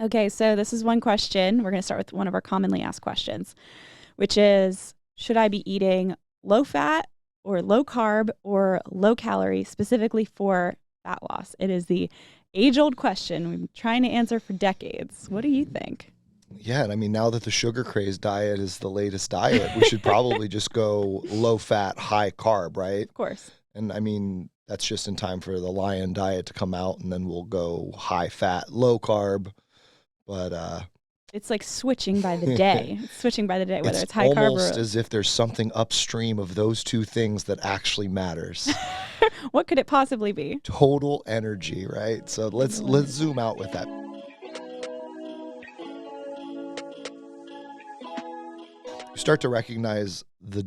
Okay, so this is one question. We're going to start with one of our commonly asked questions, which is, should I be eating low fat or low carb or low calorie specifically for fat loss? It is the age-old question we've been trying to answer for decades. What do you think? Yeah, and I mean, now that the sugar craze diet is the latest diet, we should probably just go low fat, high carb, right? Of course. And I mean, that's just in time for the Lion diet to come out, and then we'll go high fat, low carb. But It's like switching by the day. It's switching by the day, whether it's high carb or... almost as if there's something upstream of those two things that actually matters. What could it possibly be? Total energy, right? So let's zoom out with that. You start to recognize the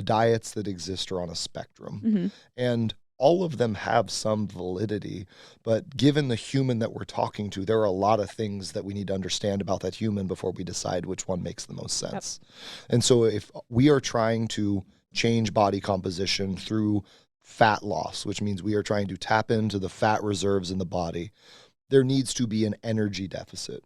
diets that exist are on a spectrum. Mm-hmm. And all of them have some validity, but given the human that we're talking to, there are a lot of things that we need to understand about that human before we decide which one makes the most sense. Yep. And so if we are trying to change body composition through fat loss, which means we are trying to tap into the fat reserves in the body, there needs to be an energy deficit,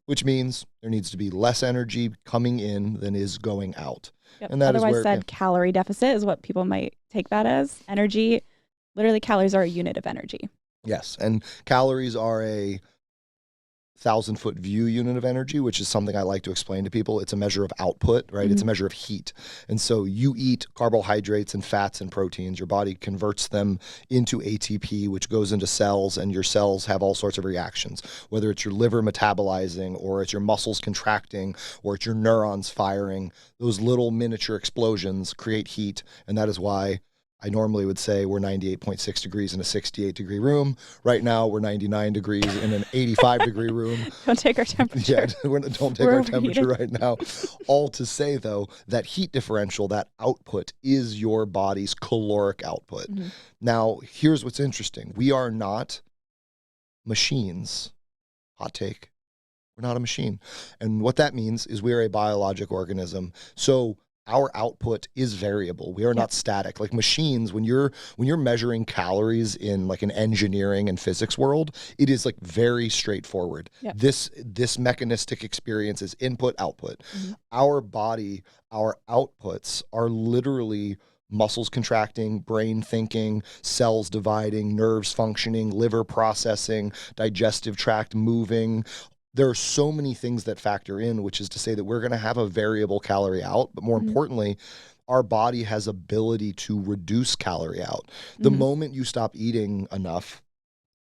which means there needs to be less energy coming in than is going out. Yep. And that otherwise is said, calorie deficit is what people might take that as. Energy, literally calories are a unit of energy. Yes, and calories are a 1,000-foot view unit of energy, which is something I like to explain to people. It's a measure of output, right? It's a measure of heat. And so you eat carbohydrates and fats and proteins. Your body converts them into ATP, which goes into cells, and your cells have all sorts of reactions, whether it's your liver metabolizing or it's your muscles contracting or it's your neurons firing. Those little miniature explosions create heat, and that is why I normally would say we're 98.6 degrees in a 68-degree room. Right now, we're 99 degrees in an 85-degree room. Don't take our temperature. Yeah, don't take our temperature right now. All to say, though, that heat differential, that output, is your body's caloric output. Now, here's what's interesting. We are not machines. Hot take. We're not a machine. And what that means is we are a biologic organism. So our output is variable. We are not static. Like machines, when you're measuring calories in like an engineering and physics world, it is like very straightforward. This mechanistic experience is input, output. Our body, our outputs are literally muscles contracting, brain thinking, cells dividing, nerves functioning, liver processing, digestive tract moving. There are so many things that factor in, which is to say that we're going to have a variable calorie out, but more importantly, our body has ability to reduce calorie out. The moment you stop eating enough,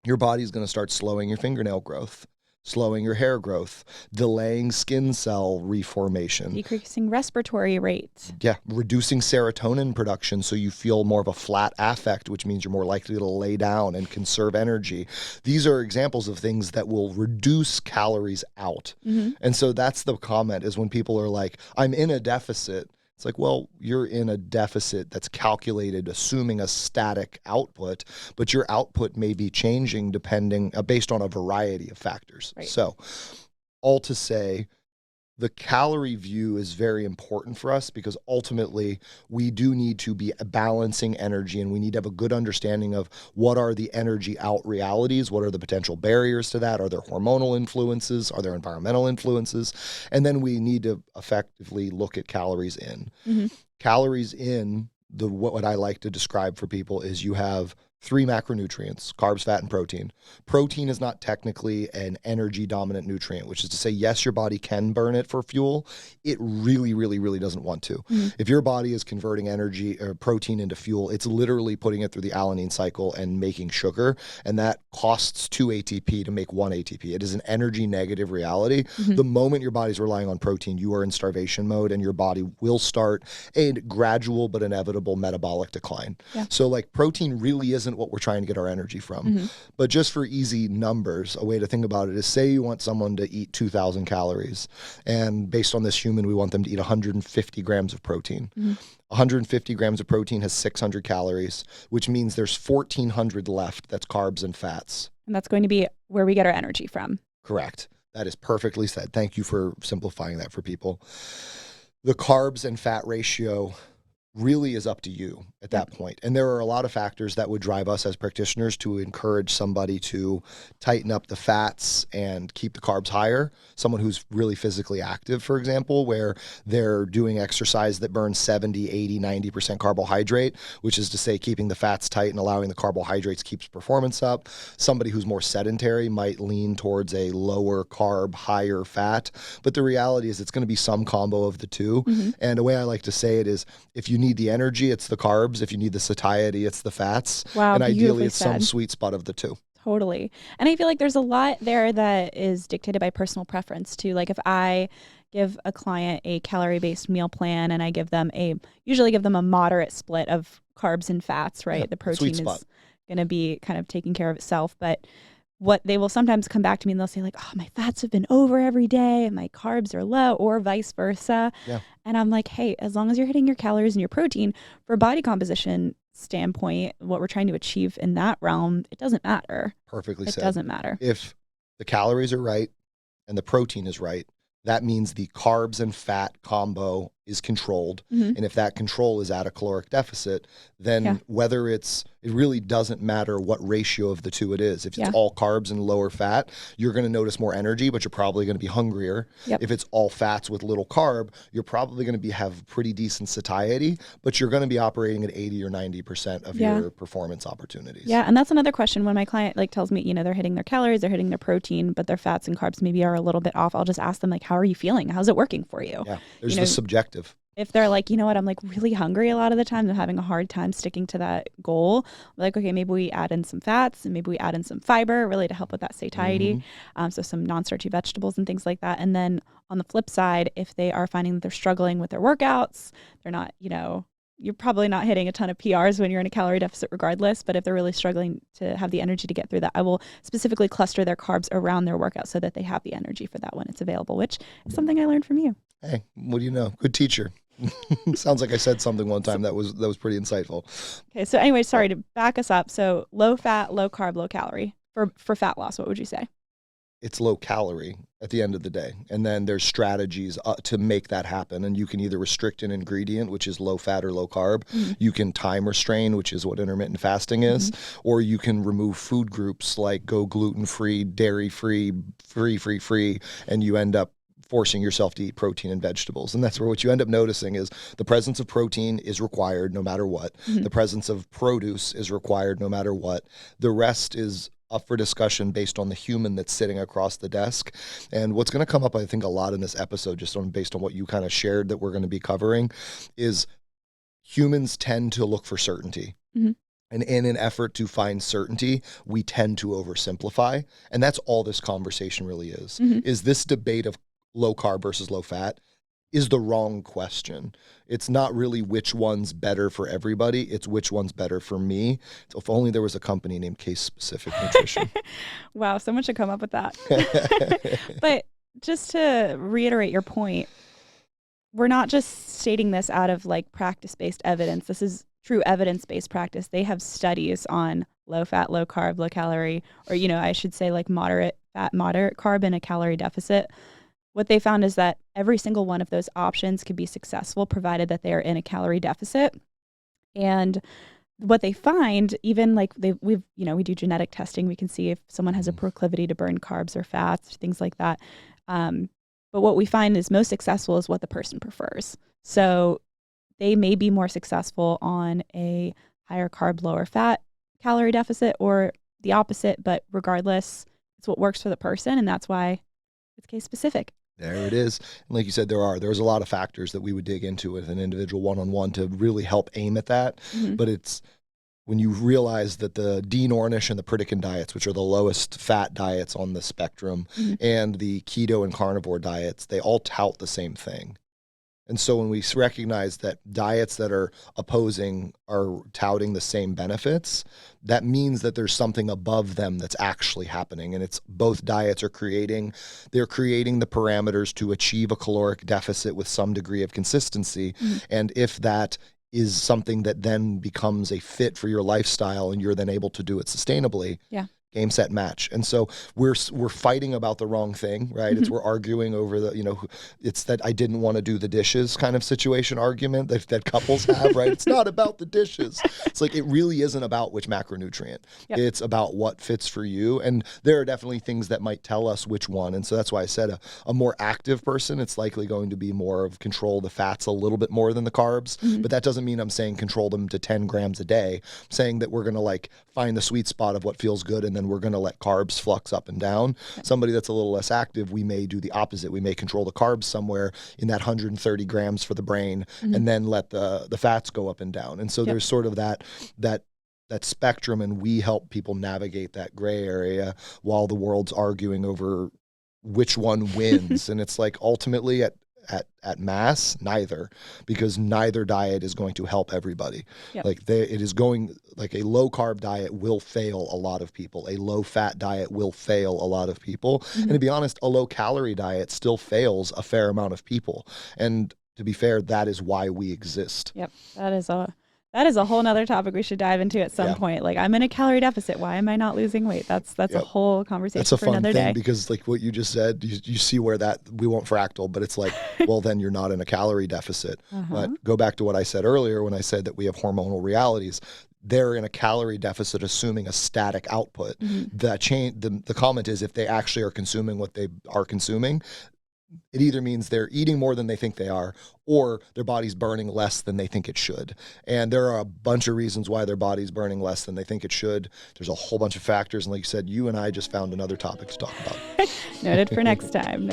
your body's going to start slowing your fingernail growth, slowing your hair growth, delaying skin cell reformation. Decreasing respiratory rate. Yeah, reducing serotonin production so you feel more of a flat affect, which means you're more likely to lay down and conserve energy. These are examples of things that will reduce calories out. And so that's the comment, is when people are like, I'm in a deficit. It's like, well, you're in a deficit that's calculated assuming a static output, but your output may be changing depending based on a variety of factors. Right. So all to say, the calorie view is very important for us because ultimately we do need to be balancing energy, and we need to have a good understanding of what are the energy out realities, what are the potential barriers to that, are there hormonal influences, are there environmental influences, and then we need to effectively look at calories in. Calories in, what I like to describe for people is you have 3 macronutrients: carbs, fat, and protein. Protein is not technically an energy dominant nutrient, which is to say, yes, your body can burn it for fuel. It really, really, really doesn't want to. If your body is converting energy or protein into fuel, it's literally putting it through the alanine cycle and making sugar. And that costs 2 ATP to make 1 ATP. It is an energy negative reality. The moment your body's relying on protein, you are in starvation mode, and your body will start a gradual but inevitable metabolic decline. So like protein really isn't what we're trying to get our energy from. But just for easy numbers, a way to think about it is, say you want someone to eat 2,000 calories, and based on this human, we want them to eat 150 grams of protein. 150 grams of protein has 600 calories, which means there's 1,400 left. That's carbs and fats. And that's going to be where we get our energy from. Correct. That is perfectly said. Thank you for simplifying that for people. The carbs and fat ratio really is up to you at that point. And there are a lot of factors that would drive us as practitioners to encourage somebody to tighten up the fats and keep the carbs higher. Someone who's really physically active, for example, where they're doing exercise that burns 70, 80, 90% carbohydrate, which is to say keeping the fats tight and allowing the carbohydrates keeps performance up. Somebody who's more sedentary might lean towards a lower carb, higher fat. But the reality is it's going to be some combo of the two. Mm-hmm. And the way I like to say it is, if you need the energy, it's the carbs. If you need the satiety, it's the fats. Wow, and ideally, it's said. some sweet spot of the two. Totally. And I feel like there's a lot there that is dictated by personal preference too. Like if I give a client a calorie-based meal plan and I usually give them a moderate split of carbs and fats, right? Yeah, the protein is going to be kind of taking care of itself. But what they will sometimes come back to me and they'll say like, oh, my fats have been over every day and my carbs are low, or vice versa. Yeah. And I'm like, hey, as long as you're hitting your calories and your protein, for body composition standpoint, what we're trying to achieve in that realm, it doesn't matter. Perfectly said. It doesn't matter. If the calories are right and the protein is right, that means the carbs and fat combo is controlled. Mm-hmm. And if that control is at a caloric deficit, then whether it really doesn't matter what ratio of the two it is. If it's all carbs and lower fat, you're going to notice more energy, but you're probably going to be hungrier. Yep. If it's all fats with little carb, you're probably going to have pretty decent satiety, but you're going to be operating at 80 or 90% of your performance opportunities. Yeah. And that's another question when my client tells me, they're hitting their calories, they're hitting their protein, but their fats and carbs maybe are a little bit off. I'll just ask them how are you feeling? How's it working for you? Yeah. There's the subjective. If they're like, you know what, I'm really hungry a lot of the time, I'm having a hard time sticking to that goal. I'm like, okay, maybe we add in some fats and maybe we add in some fiber really to help with that satiety. Mm-hmm. So some non-starchy vegetables and things like that. And then on the flip side, if they are finding that they're struggling with their workouts, they're not, you're probably not hitting a ton of PRs when you're in a calorie deficit regardless, but if they're really struggling to have the energy to get through that, I will specifically cluster their carbs around their workout so that they have the energy for that when it's available, which is something I learned from you. Hey, what do you know? Good teacher. Sounds like I said something one time that was pretty insightful. Okay, so anyway, sorry to back us up. So low fat, low carb, low calorie. For fat loss, what would you say? It's low calorie at the end of the day. And then there's strategies to make that happen. And you can either restrict an ingredient, which is low fat or low carb. Mm-hmm. You can time restrain, which is what intermittent fasting is. Mm-hmm. Or you can remove food groups like go gluten-free, dairy-free, free, and you end up forcing yourself to eat protein and vegetables. And that's where what you end up noticing is the presence of protein is required no matter what. Mm-hmm. The presence of produce is required no matter what. The rest is up for discussion based on the human that's sitting across the desk. And what's going to come up, I think, a lot in this episode, based on what you kind of shared that we're going to be covering, is humans tend to look for certainty. Mm-hmm. And in an effort to find certainty, we tend to oversimplify. And that's all this conversation really is. Mm-hmm. Is this debate of low carb versus low fat is the wrong question. It's not really which one's better for everybody. It's which one's better for me. So if only there was a company named Case Specific Nutrition. Wow, someone should come up with that. But just to reiterate your point, we're not just stating this out of practice-based evidence. This is true evidence-based practice. They have studies on low fat, low carb, low calorie, or I should say moderate fat, moderate carb in a calorie deficit. What they found is that every single one of those options could be successful provided that they are in a calorie deficit. And what they find, even we do genetic testing, we can see if someone has a proclivity to burn carbs or fats, things like that. But what we find is most successful is what the person prefers. So they may be more successful on a higher carb, lower fat calorie deficit or the opposite, but regardless, it's what works for the person. And that's why it's case specific. There it is. And like you said, there's a lot of factors that we would dig into with an individual one-on-one to really help aim at that. Mm-hmm. But it's when you realize that the Dean Ornish and the Pritikin diets, which are the lowest fat diets on the spectrum, mm-hmm. and the keto and carnivore diets, they all tout the same thing. And so when we recognize that diets that are opposing are touting the same benefits, that means that there's something above them that's actually happening. And it's both diets are creating the parameters to achieve a caloric deficit with some degree of consistency. Mm-hmm. And if that is something that then becomes a fit for your lifestyle and you're then able to do it sustainably, game, set, match. And so we're fighting about the wrong thing, right? It's we're arguing over the, it's that I didn't want to do the dishes kind of situation argument that couples have, right? It's not about the dishes. It's like, it really isn't about which macronutrient. Yep. It's about what fits for you. And there are definitely things that might tell us which one. And so that's why I said a more active person, it's likely going to be more of control the fats a little bit more than the carbs. But that doesn't mean I'm saying control them to 10 grams a day. I'm saying that we're going to like find the sweet spot of what feels good, and then we're going to let carbs flux up and down. Somebody that's a little less active, we may do the opposite. We may control the carbs somewhere in that 130 grams for the brain, and then let the fats go up and down. And so there's sort of that spectrum, and we help people navigate that gray area while the world's arguing over which one wins. And it's like, ultimately at mass, neither, because neither diet is going to help everybody. Like it is going, like a low carb diet will fail a lot of people. A low fat diet will fail a lot of people. And to be honest, a low calorie diet still fails a fair amount of people. And to be fair, that is why we exist. Yep. That is a whole nother topic we should dive into at some point. Like, I'm in a calorie deficit. Why am I not losing weight? That's a whole conversation. That's a for fun another thing day. Because like what you just said, you see where that, we won't fractal, but it's like, well, then you're not in a calorie deficit. But go back to what I said earlier when I said that we have hormonal realities. They're in a calorie deficit, assuming a static output. The comment is, if they actually are consuming what they are consuming, it either means they're eating more than they think they are, or their body's burning less than they think it should. And there are a bunch of reasons why their body's burning less than they think it should. There's a whole bunch of factors. And like you said, you and I just found another topic to talk about. Noted for next time.